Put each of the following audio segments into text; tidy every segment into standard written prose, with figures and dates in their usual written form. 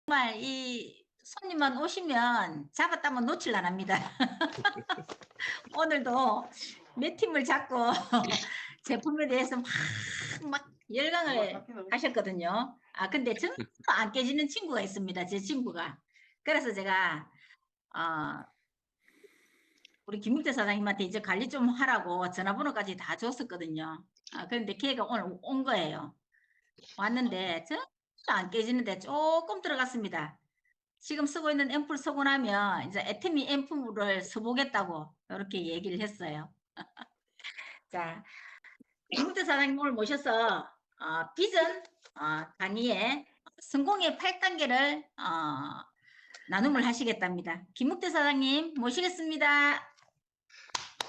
정말 이 손님만 오시면 잡았다면 놓칠 안 합니다. 오늘도 몇 팀을 잡고 제품에 대해서 막 열광을 하셨거든요. 아, 근데 정말 안 깨지는 친구가 있습니다. 제 친구가. 그래서 제가, 어, 우리 김국태 사장님한테 이제 관리 좀 하라고 전화번호까지 다 줬었거든요. 아, 그런데 걔가 오늘 온 거예요. 왔는데 정말 안 깨지는데 조금 들어갔습니다. 지금 쓰고 있는 앰플 쓰고 나면 이제 애터미 앰플을 써보겠다고 이렇게 얘기를 했어요. 자, 김국태 사장님 오늘 모셔서 비전 강의에 성공의 8단계를 나눔을 하시겠답니다. 김국태 사장님 모시겠습니다.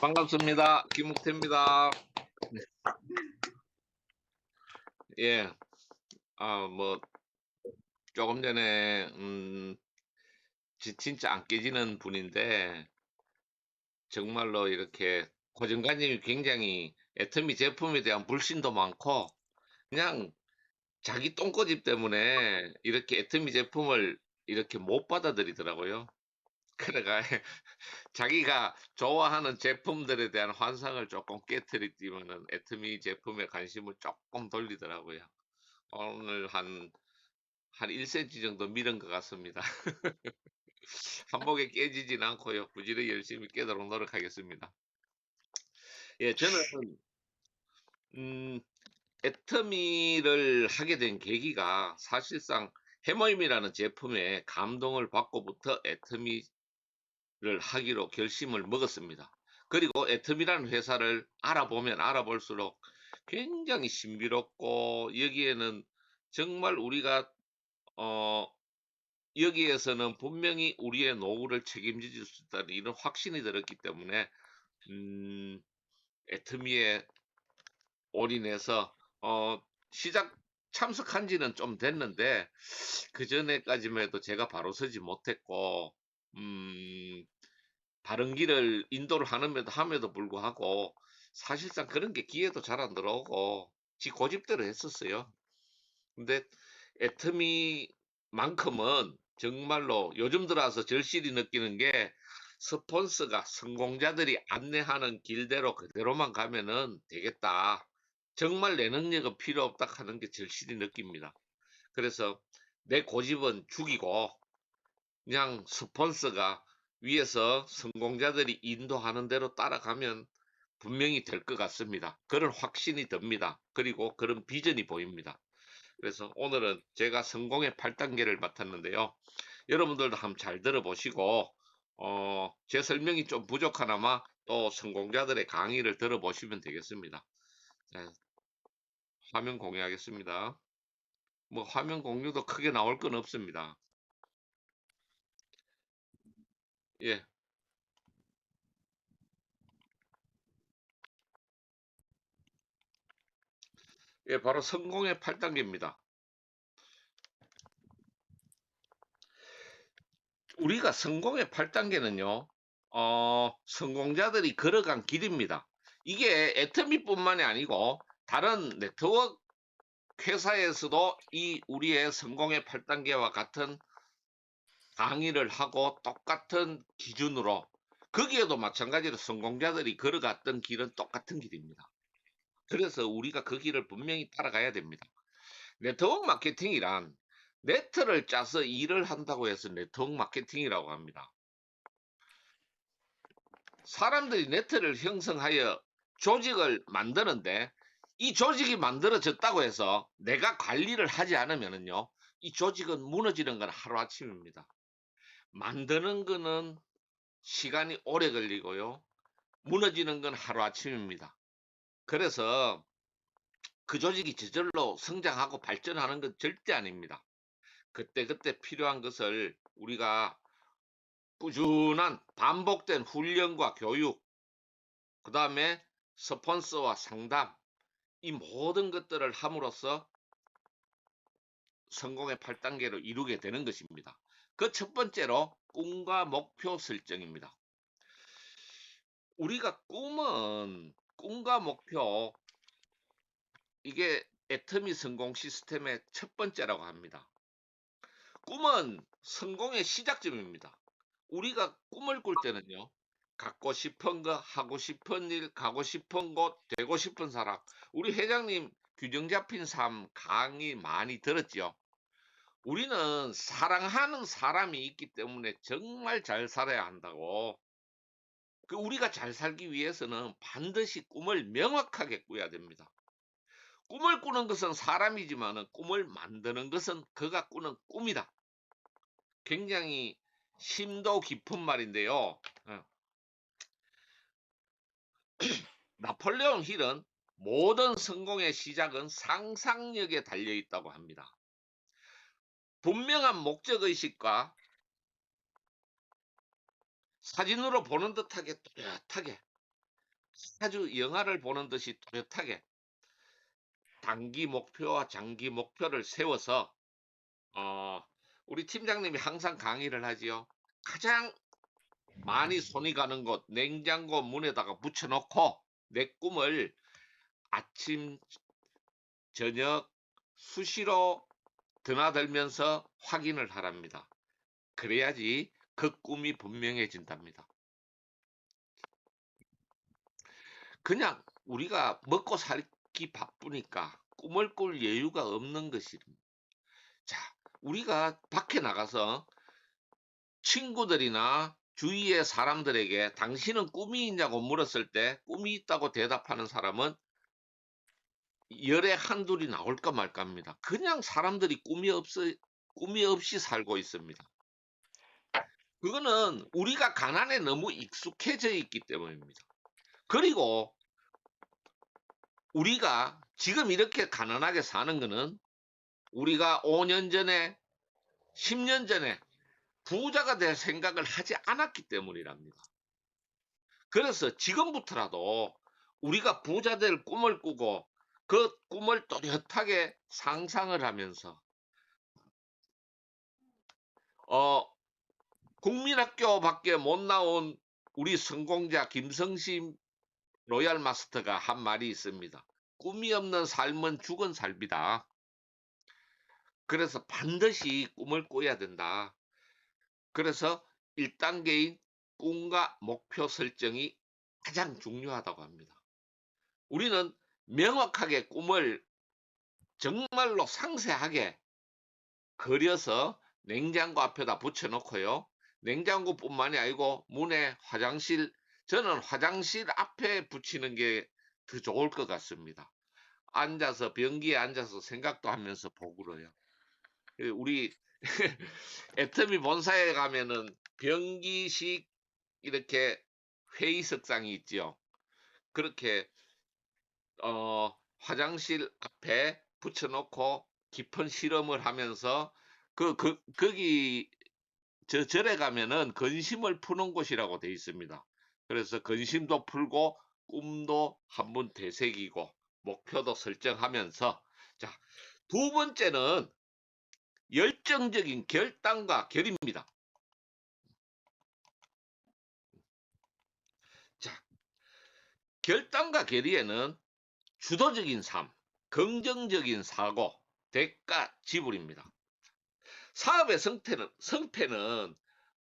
반갑습니다. 김묵태입니다. 예, 뭐, 조금 전에, 진짜 안 깨지는 분인데, 정말로 이렇게 고정관념이 굉장히 애터미 제품에 대한 불신도 많고, 그냥 자기 똥꼬집 때문에 이렇게 애터미 제품을 이렇게 못 받아들이더라고요. 그래가 자기가 좋아하는 제품들에 대한 환상을 조금 깨트리면은 애터미 제품에 관심을 조금 돌리더라고요. 오늘 한 1cm 정도 밀은 것 같습니다. 한복에 깨지진 않고요. 부지런히 열심히 깨도록 노력하겠습니다. 예, 저는 음, 애터미를 하게 된 계기가 사실상 해모임이라는 제품에 감동을 받고부터 애터미를 하기로 결심을 먹었습니다. 그리고 애터미라는 회사를 알아보면 알아볼수록 굉장히 신비롭고 여기에는 정말 우리가 어, 여기에서는 분명히 우리의 노후를 책임질 수 있다는 이런 확신이 들었기 때문에 애터미에 올인해서 시작 참석한 지는 좀 됐는데 그 전에까지만 해도 제가 바로 서지 못했고 바른 길을 인도를 함에도 불구하고 사실상 그런 게 기회도 잘 안 들어오고 지 고집대로 했었어요. 근데 애터미만큼은 정말로 요즘 들어서 절실히 느끼는 게 스폰서가 성공자들이 안내하는 길대로 그대로만 가면은 되겠다. 정말 내 능력은 필요 없다 하는 게 절실히 느낍니다. 그래서 내 고집은 죽이고 그냥 스폰서가 위에서 성공자들이 인도하는 대로 따라가면 분명히 될 것 같습니다. 그런 확신이 듭니다. 그리고 그런 비전이 보입니다. 그래서 오늘은 제가 성공의 8단계를 맡았는데요. 여러분들도 한번 잘 들어보시고 제 설명이 좀 부족하나마 또 성공자들의 강의를 들어보시면 되겠습니다. 자, 화면 공유하겠습니다. 뭐 화면 공유도 크게 나올 건 없습니다. 예, 예, 바로 성공의 8단계입니다. 우리가 성공의 8단계는요, 성공자들이 걸어간 길입니다. 이게 애터미뿐만이 아니고 다른 네트워크 회사에서도 이 우리의 성공의 8단계와 같은 강의를 하고 똑같은 기준으로 거기에도 마찬가지로 성공자들이 걸어갔던 길은 똑같은 길입니다. 그래서 우리가 그 길을 분명히 따라가야 됩니다. 네트워크 마케팅이란 네트를 짜서 일을 한다고 해서 네트워크 마케팅이라고 합니다. 사람들이 네트를 형성하여 조직을 만드는데 이 조직이 만들어졌다고 해서 내가 관리를 하지 않으면요, 이 조직은 무너지는 건 하루아침입니다. 만드는 거는 시간이 오래 걸리고요, 무너지는 건 하루아침입니다. 그래서 그 조직이 저절로 성장하고 발전하는 건 절대 아닙니다. 그때그때 필요한 것을 우리가 꾸준한 반복된 훈련과 교육, 그 다음에 스폰서와 상담, 이 모든 것들을 함으로써 성공의 8단계를 이루게 되는 것입니다. 그 첫 번째로 꿈과 목표 설정입니다. 우리가 꿈과 목표, 이게 애터미 성공 시스템의 첫 번째라고 합니다. 꿈은 성공의 시작점입니다. 우리가 꿈을 꿀 때는요. 갖고 싶은 거, 하고 싶은 일, 가고 싶은 곳, 되고 싶은 사람. 우리 회장님 균형 잡힌 삶 강의 많이 들었죠. 우리는 사랑하는 사람이 있기 때문에 정말 잘 살아야 한다고. 우리가 잘 살기 위해서는 반드시 꿈을 명확하게 꿔야 됩니다. 꿈을 꾸는 것은 사람이지만 꿈을 만드는 것은 그가 꾸는 꿈이다. 굉장히 심도 깊은 말인데요. 나폴레옹 힐은 모든 성공의 시작은 상상력에 달려 있다고 합니다. 분명한 목적의식과 사진으로 보는 듯하게 뚜렷하게, 아주 영화를 보는 듯이 뚜렷하게 단기 목표와 장기 목표를 세워서 우리 팀장님이 항상 강의를 하지요. 가장 많이 손이 가는 곳 냉장고 문에다가 붙여놓고 내 꿈을 아침, 저녁 수시로 드나들면서 확인을 하랍니다. 그래야지 그 꿈이 분명해진답니다. 그냥 우리가 먹고 살기 바쁘니까 꿈을 꿀 여유가 없는 것입니다. 자, 우리가 밖에 나가서 친구들이나 주위의 사람들에게 당신은 꿈이 있냐고 물었을 때 꿈이 있다고 대답하는 사람은 열에 한둘이 나올까 말까입니다. 그냥 사람들이 꿈이 없이 살고 있습니다. 그거는 우리가 가난에 너무 익숙해져 있기 때문입니다. 그리고 우리가 지금 이렇게 가난하게 사는 거는 우리가 5년 전에 10년 전에 부자가 될 생각을 하지 않았기 때문이랍니다. 그래서 지금부터라도 우리가 부자 될 꿈을 꾸고 그 꿈을 또렷하게 상상을 하면서 국민학교 밖에 못 나온 우리 성공자 김성심 로얄 마스터가 한 말이 있습니다. 꿈이 없는 삶은 죽은 삶이다. 그래서 반드시 꿈을 꿔야 된다. 그래서 1단계인 꿈과 목표 설정이 가장 중요하다고 합니다. 우리는 명확하게 꿈을 정말로 상세하게 그려서 냉장고 앞에다 붙여놓고요. 냉장고뿐만이 아니고 문에 화장실, 저는 화장실 앞에 붙이는 게 더 좋을 것 같습니다. 앉아서 변기에 앉아서 생각도 하면서 보고로요. 우리 애터미 본사에 가면은 변기식 이렇게 회의석상이 있죠. 그렇게 화장실 앞에 붙여놓고 깊은 실험을 하면서 거기 절에 가면은 근심을 푸는 곳이라고 돼 있습니다. 그래서 근심도 풀고 꿈도 한번 되새기고 목표도 설정하면서 자, 두 번째는 열정적인 결단과 결의입니다. 자, 결단과 결의에는 주도적인 삶, 긍정적인 사고, 대가 지불입니다. 사업의 성패는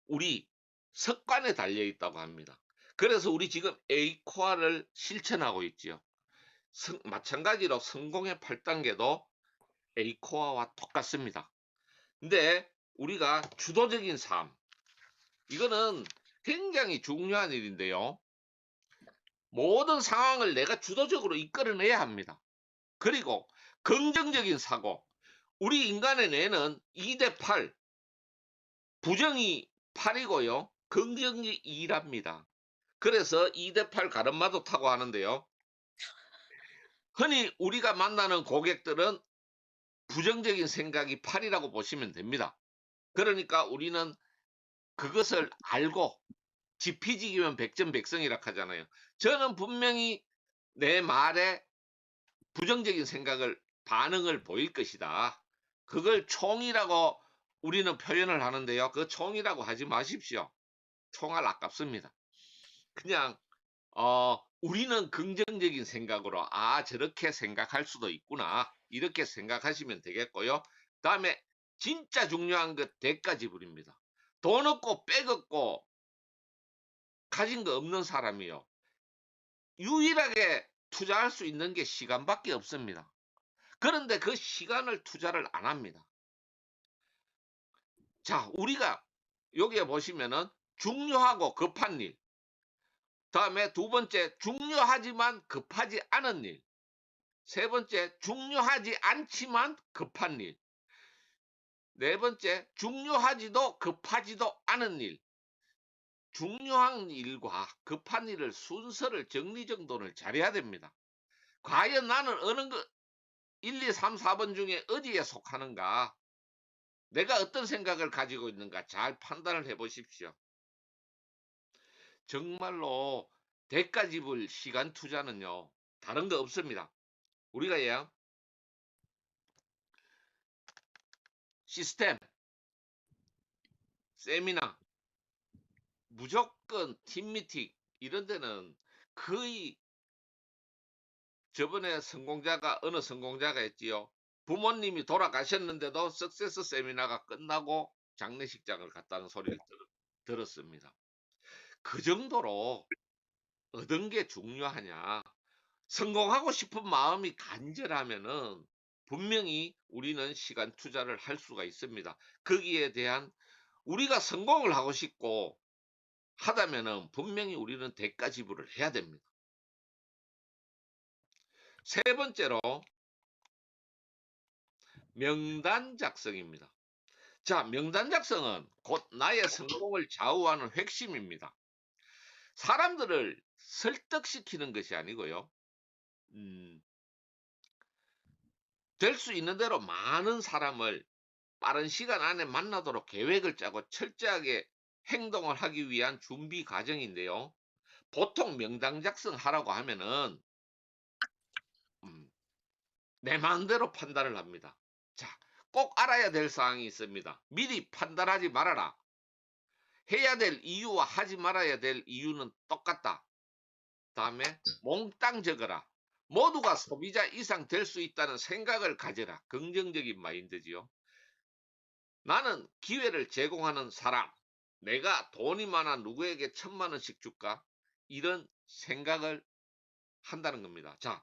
우리 습관에 달려 있다고 합니다. 그래서 우리 지금 A코어를 실천하고 있지요. 마찬가지로 성공의 8단계도 A코어와 똑같습니다. 근데 우리가 주도적인 삶, 이거는 굉장히 중요한 일인데요. 모든 상황을 내가 주도적으로 이끌어내야 합니다. 그리고 긍정적인 사고, 우리 인간의 뇌는 2대8, 부정이 8이고요. 긍정이 2랍니다. 그래서 2대8 가름마도 타고 하는데요. 흔히 우리가 만나는 고객들은 부정적인 생각이 8이라고 보시면 됩니다. 그러니까 우리는 그것을 알고 지피지기면 백전백승이라 하잖아요. 저는 분명히 내 말에 부정적인 반응을 보일 것이다. 그걸 총이라고 우리는 표현을 하는데요. 그 총이라고 하지 마십시오. 총알 아깝습니다. 그냥 우리는 긍정적인 생각으로 저렇게 생각할 수도 있구나. 이렇게 생각하시면 되겠고요. 다음에 진짜 중요한 것 대가 지불입니다. 돈 없고 빽 없고 가진 거 없는 사람이요. 유일하게 투자할 수 있는 게 시간밖에 없습니다. 그런데 그 시간을 투자를 안 합니다. 자, 우리가 여기에 보시면은 중요하고 급한 일, 다음에 두 번째 중요하지만 급하지 않은 일, 세 번째 중요하지 않지만 급한 일, 네 번째 중요하지도 급하지도 않은 일. 중요한 일과 급한 일을 순서를 정리정돈을 잘해야 됩니다. 과연 나는 어느 거 1, 2, 3, 4번 중에 어디에 속하는가? 내가 어떤 생각을 가지고 있는가 잘 판단을 해 보십시오. 정말로 대가 지불 시간 투자는요, 다른 거 없습니다. 우리가 시스템, 세미나, 무조건 팀미팅 이런 데는 거의 저번에 어느 성공자가 했지요. 부모님이 돌아가셨는데도 석세스 세미나가 끝나고 장례식장을 갔다는 소리를 들었습니다. 그 정도로 얻은 게 중요하냐. 성공하고 싶은 마음이 간절하면은 분명히 우리는 시간 투자를 할 수가 있습니다. 거기에 대한 우리가 성공을 하고 싶고 하다면은 분명히 우리는 대가 지불을 해야 됩니다. 세 번째로 명단 작성입니다. 자, 명단 작성은 곧 나의 성공을 좌우하는 핵심입니다. 사람들을 설득시키는 것이 아니고요. 될 수 있는 대로 많은 사람을 빠른 시간 안에 만나도록 계획을 짜고 철저하게 행동을 하기 위한 준비 과정인데요. 보통 명단 작성하라고 하면은 내 마음대로 판단을 합니다. 자, 꼭 알아야 될 사항이 있습니다. 미리 판단하지 말아라. 해야 될 이유와 하지 말아야 될 이유는 똑같다. 다음에 몽땅 적어라. 모두가 소비자 이상 될 수 있다는 생각을 가져라. 긍정적인 마인드지요. 나는 기회를 제공하는 사람. 내가 돈이 많아 누구에게 1,000만 원씩 줄까? 이런 생각을 한다는 겁니다. 자,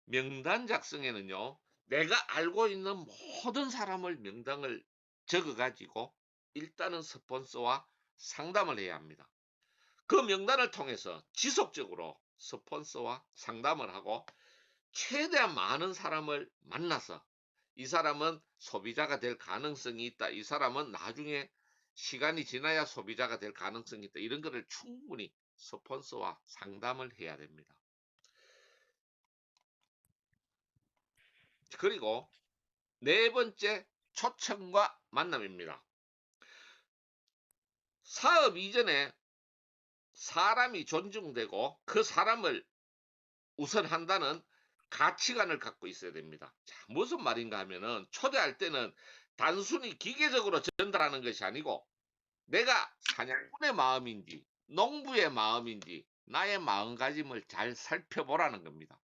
명단 작성에는요. 내가 알고 있는 모든 사람을 명단을 적어가지고 일단은 스폰서와 상담을 해야 합니다. 그 명단을 통해서 지속적으로 스폰서와 상담을 하고 최대한 많은 사람을 만나서 이 사람은 소비자가 될 가능성이 있다. 이 사람은 나중에 시간이 지나야 소비자가 될 가능성이 있다. 이런 것을 충분히 스폰서와 상담을 해야 됩니다. 그리고 네 번째 초청과 만남입니다. 사업 이전에 사람이 존중되고 그 사람을 우선한다는 가치관을 갖고 있어야 됩니다. 자, 무슨 말인가 하면은 초대할 때는 단순히 기계적으로 전달하는 것이 아니고 내가 사냥꾼의 마음인지 농부의 마음인지 나의 마음가짐을 잘 살펴보라는 겁니다.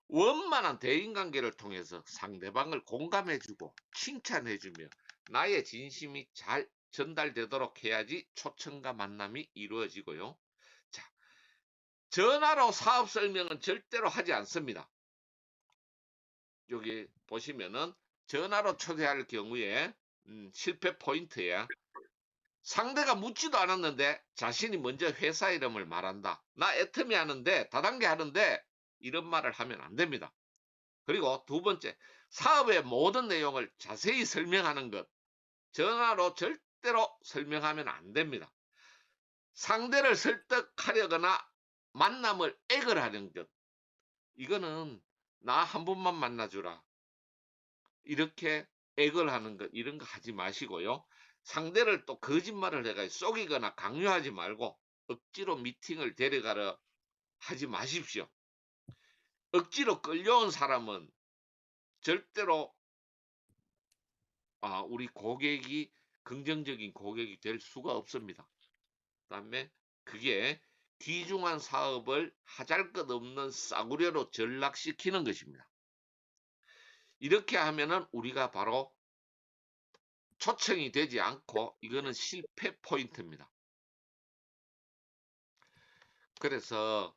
원만한 대인관계를 통해서 상대방을 공감해주고 칭찬해주며 나의 진심이 잘 전달되도록 해야지 초청과 만남이 이루어지고요. 자, 전화로 사업 설명은 절대로 하지 않습니다. 여기 보시면은 전화로 초대할 경우에 실패 포인트야. 상대가 묻지도 않았는데 자신이 먼저 회사 이름을 말한다. 나 애터미 하는데 다단계 하는데 이런 말을 하면 안 됩니다. 그리고 두 번째, 사업의 모든 내용을 자세히 설명하는 것. 전화로 절대로 설명하면 안 됩니다. 상대를 설득하려거나 만남을 액을 하는 것. 이거는 나 한 번만 만나주라. 이렇게 액을 하는 것, 이런 거 하지 마시고요. 상대를 또 거짓말을 해가 속이거나 강요하지 말고 억지로 미팅을 데려가려 하지 마십시오. 억지로 끌려온 사람은 절대로 우리 고객이 긍정적인 고객이 될 수가 없습니다. 그다음에 그게 귀중한 사업을 하잘것없는 싸구려로 전락시키는 것입니다. 이렇게 하면은 우리가 바로 초청이 되지 않고 이거는 실패 포인트입니다. 그래서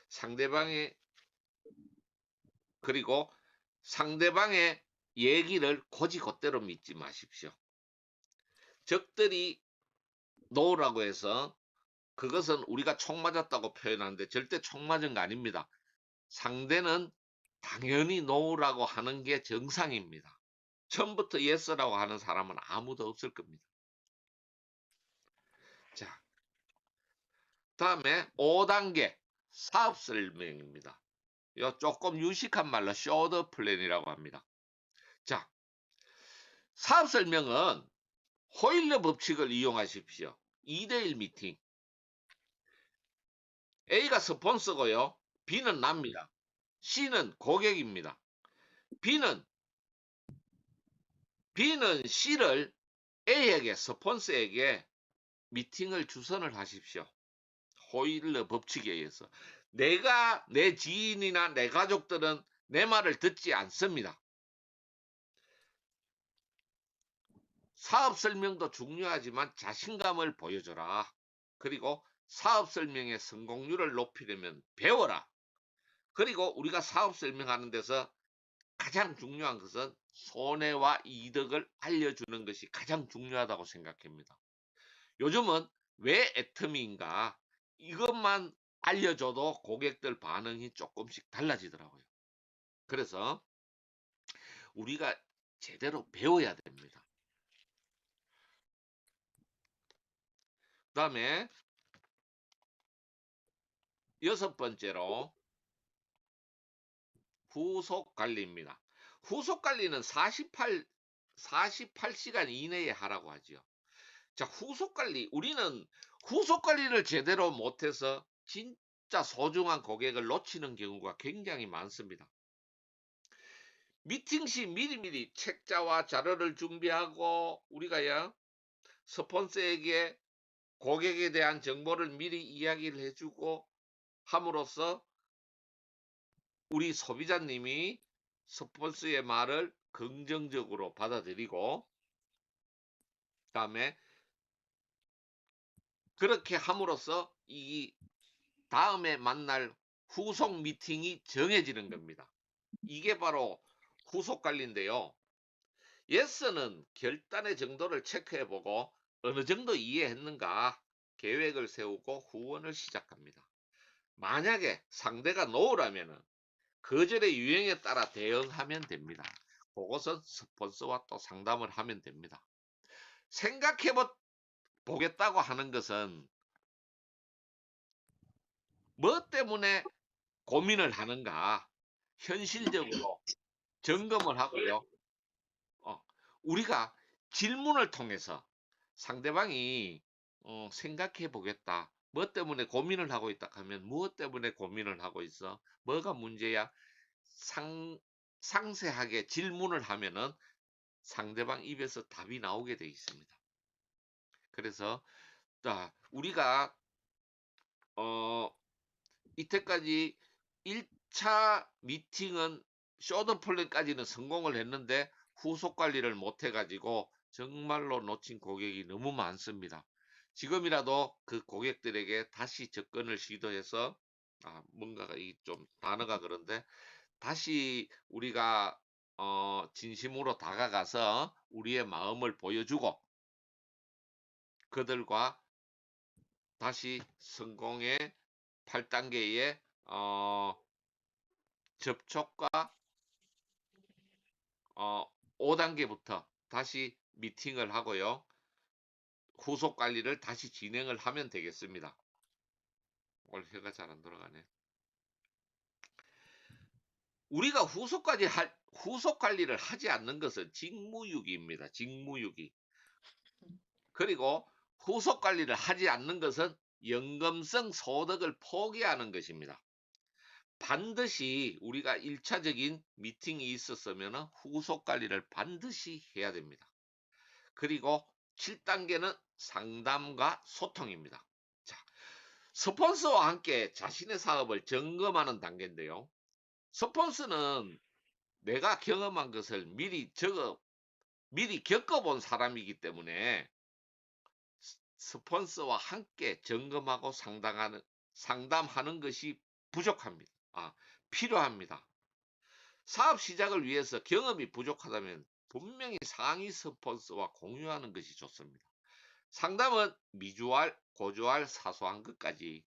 상대방의 그리고 상대방의 얘기를 곧이곧대로 믿지 마십시오. 적들이 노라고 해서 그것은 우리가 총 맞았다고 표현하는데 절대 총 맞은 거 아닙니다. 상대는 당연히 노라고 하는 게 정상입니다. 처음부터 예스라고 하는 사람은 아무도 없을 겁니다. 자, 다음에 5단계 사업 설명입니다. 이 조금 유식한 말로 쇼더 플랜이라고 합니다. 자, 사업 설명은 호일러 법칙을 이용하십시오. 2대1 미팅. A가 스폰서고요. B는 납니다. C는 고객입니다. B는 C를 A에게 스폰서에게 미팅을 주선을 하십시오. 호일러 법칙에 의해서. 내가 내 지인이나 내 가족들은 내 말을 듣지 않습니다. 사업 설명도 중요하지만 자신감을 보여줘라. 그리고 사업 설명의 성공률을 높이려면 배워라. 그리고 우리가 사업 설명하는 데서 가장 중요한 것은 손해와 이득을 알려주는 것이 가장 중요하다고 생각합니다. 요즘은 왜 애터미인가? 이것만 알려줘도 고객들 반응이 조금씩 달라지더라고요. 그래서 우리가 제대로 배워야 됩니다. 그 다음에 6번째로 후속 관리입니다. 후속 관리는 48시간 이내에 하라고 하지요. 자, 후속 관리. 우리는 후속 관리를 제대로 못해서 진짜 소중한 고객을 놓치는 경우가 굉장히 많습니다. 미팅 시 미리미리 책자와 자료를 준비하고 우리가 스폰서에게 고객에 대한 정보를 미리 이야기를 해주고 함으로써 우리 소비자님이 스폰서의 말을 긍정적으로 받아들이고 그다음에 그렇게 함으로써 이 다음에 만날 후속 미팅이 정해지는 겁니다. 이게 바로 후속 관리인데요. 예스는 결단의 정도를 체크해보고 어느 정도 이해했는가 계획을 세우고 후원을 시작합니다. 만약에 상대가 노라면 거절의 유형에 따라 대응하면 됩니다. 그것은 스폰서와 또 상담을 하면 됩니다. 생각해 보겠다고 하는 것은 뭐 때문에 고민을 하는가 현실적으로 점검을 하고요. 우리가 질문을 통해서 상대방이 생각해 보겠다. 뭐 때문에 고민을 하고 있다 하면 무엇 때문에 고민을 하고 있어? 뭐가 문제야? 상세하게 질문을 하면은 상대방 입에서 답이 나오게 돼 있습니다. 그래서 우리가 이때까지 1차 미팅은 쇼더 플랜까지는 성공을 했는데 후속 관리를 못 해가지고 정말로 놓친 고객이 너무 많습니다. 지금이라도 그 고객들에게 다시 접근을 시도해서 뭔가가 좀 단어가 그런데 다시 우리가 진심으로 다가가서 우리의 마음을 보여주고 그들과 다시 성공의 8단계의 접촉과 5단계부터 다시 미팅을 하고요. 후속 관리를 다시 진행을 하면 되겠습니다. 오늘 혀가 잘 안 돌아가네. 우리가 후속 관리를 하지 않는 것은 직무유기입니다. 직무유기. 그리고 후속 관리를 하지 않는 것은 연금성 소득을 포기하는 것입니다. 반드시 우리가 1차적인 미팅이 있었으면 후속 관리를 반드시 해야 됩니다. 그리고 7단계는 상담과 소통입니다. 자, 스폰서와 함께 자신의 사업을 점검하는 단계인데요. 스폰서는 내가 경험한 것을 미리 겪어본 사람이기 때문에 스폰서와 함께 점검하고 상담하는 것이 부족합니다. 필요합니다. 사업 시작을 위해서 경험이 부족하다면 분명히 상위 스폰서와 공유하는 것이 좋습니다. 상담은 미주알, 고주알, 사소한 것까지.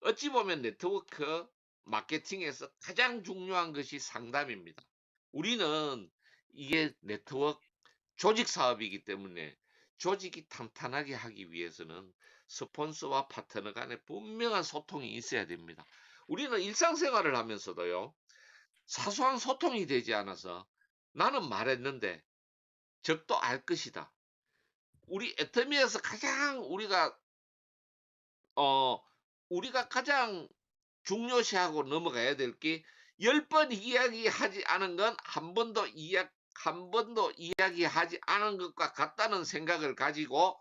어찌 보면 네트워크 마케팅에서 가장 중요한 것이 상담입니다. 우리는 이게 네트워크 조직 사업이기 때문에 조직이 탄탄하게 하기 위해서는 스폰서와 파트너 간에 분명한 소통이 있어야 됩니다. 우리는 일상생활을 하면서도요, 사소한 소통이 되지 않아서 나는 말했는데 적도 알 것이다. 우리 애터미에서 가장 우리가 가장 중요시하고 넘어가야 될 게 10번 이야기하지 않은 건 한 번도 이야기하지 않은 것과 같다는 생각을 가지고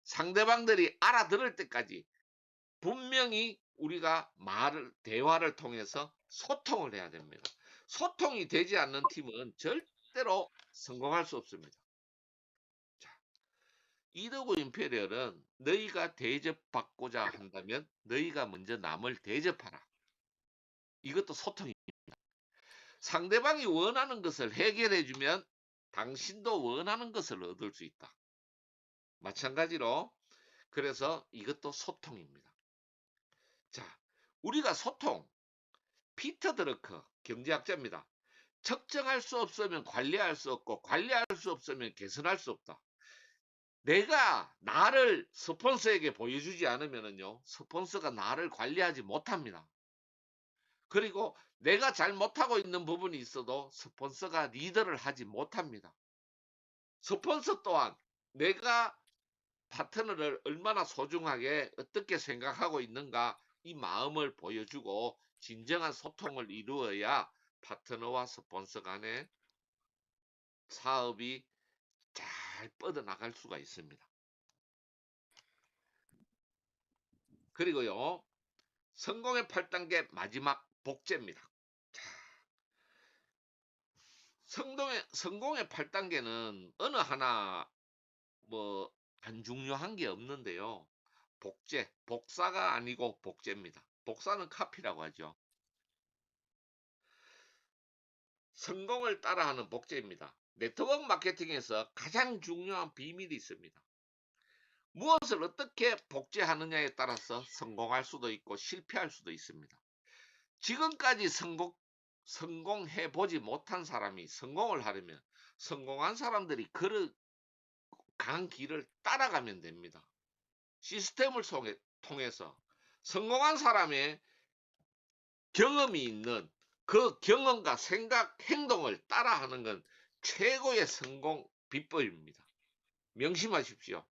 상대방들이 알아들을 때까지 분명히 우리가 대화를 통해서 소통을 해야 됩니다. 소통이 되지 않는 팀은 절대로 성공할 수 없습니다. 이더구 임페리얼은 너희가 대접받고자 한다면 너희가 먼저 남을 대접하라. 이것도 소통입니다. 상대방이 원하는 것을 해결해주면 당신도 원하는 것을 얻을 수 있다. 마찬가지로 그래서 이것도 소통입니다. 자, 우리가 피터 드러커 경제학자입니다. 측정할 수 없으면 관리할 수 없고 관리할 수 없으면 개선할 수 없다. 내가 나를 스폰서에게 보여주지 않으면요, 스폰서가 나를 관리하지 못합니다. 그리고 내가 잘 못하고 있는 부분이 있어도 스폰서가 리더를 하지 못합니다. 스폰서 또한 내가 파트너를 얼마나 소중하게 어떻게 생각하고 있는가 이 마음을 보여주고 진정한 소통을 이루어야 파트너와 스폰서 간의 사업이 잘 뻗어나갈 수가 있습니다. 그리고요, 성공의 8단계 마지막 복제입니다. 자, 성공의 8단계는 어느 하나 안 중요한 게 없는데요. 복사가 아니고 복제입니다. 복사는 카피라고 하죠. 성공을 따라하는 복제입니다. 네트워크 마케팅에서 가장 중요한 비밀이 있습니다. 무엇을 어떻게 복제하느냐에 따라서 성공할 수도 있고 실패할 수도 있습니다. 지금까지 성공해보지 못한 사람이 성공을 하려면 성공한 사람들이 간 길을 따라가면 됩니다. 시스템을 통해서 성공한 사람의 경험이 있는 그 경험과 생각, 행동을 따라하는 건 최고의 성공 비법입니다. 명심하십시오.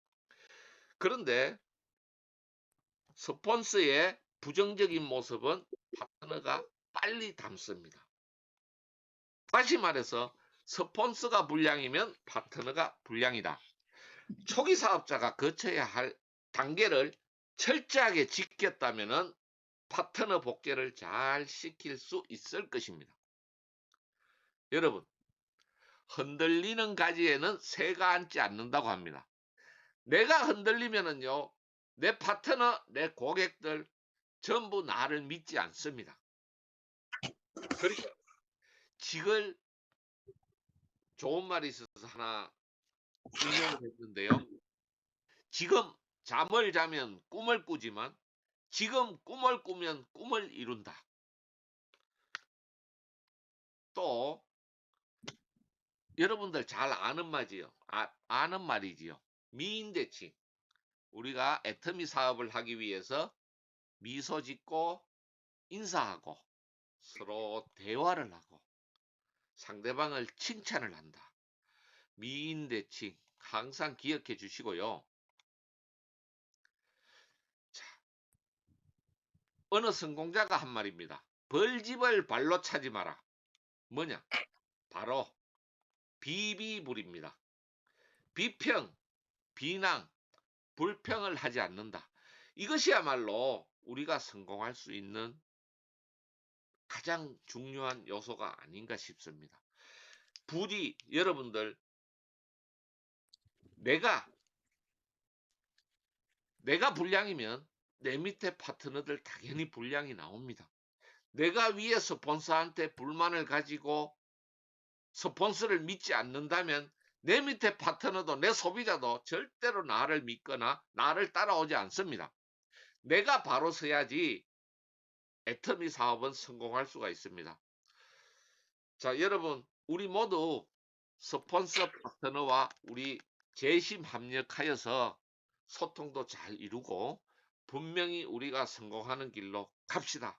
그런데 스폰서의 부정적인 모습은 파트너가 빨리 닮습니다. 다시 말해서 스폰서가 불량이면 파트너가 불량이다. 초기 사업자가 거쳐야 할 단계를 철저하게 지켰다면 파트너 복제를 잘 시킬 수 있을 것입니다. 여러분, 흔들리는 가지에는 새가 앉지 않는다고 합니다. 내가 흔들리면은요, 내 파트너, 내 고객들 전부 나를 믿지 않습니다. 그러니까 좋은 말이 있어서 하나 인용을 했는데요. 지금 잠을 자면 꿈을 꾸지만 지금 꿈을 꾸면 꿈을 이룬다. 또 여러분들 잘 아는 말이지요. 아는 말이지요. 미인대칭. 우리가 애터미 사업을 하기 위해서 미소 짓고 인사하고 서로 대화를 하고 상대방을 칭찬을 한다. 미인대칭 항상 기억해 주시고요. 자, 어느 성공자가 한 말입니다. 벌집을 발로 차지 마라. 뭐냐? 바로 비비불입니다. 비평, 비난, 불평을 하지 않는다. 이것이야말로 우리가 성공할 수 있는 가장 중요한 요소가 아닌가 싶습니다. 부디 여러분들 내가 불량이면 내 밑에 파트너들 당연히 불량이 나옵니다. 내가 위에 스폰서한테 불만을 가지고 스폰서를 믿지 않는다면 내 밑에 파트너도 내 소비자도 절대로 나를 믿거나 나를 따라오지 않습니다. 내가 바로 서야지 애터미 사업은 성공할 수가 있습니다. 자, 여러분, 우리 모두 스폰서 파트너와 우리 재심 합력하여서 소통도 잘 이루고 분명히 우리가 성공하는 길로 갑시다.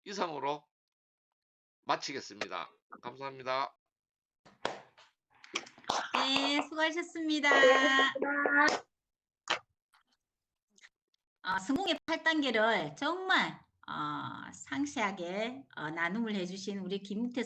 이상으로 마치겠습니다. 감사합니다. 네, 수고하셨습니다. 성공의 8단계를 정말 상세하게 나눔을 해주신 우리 김무태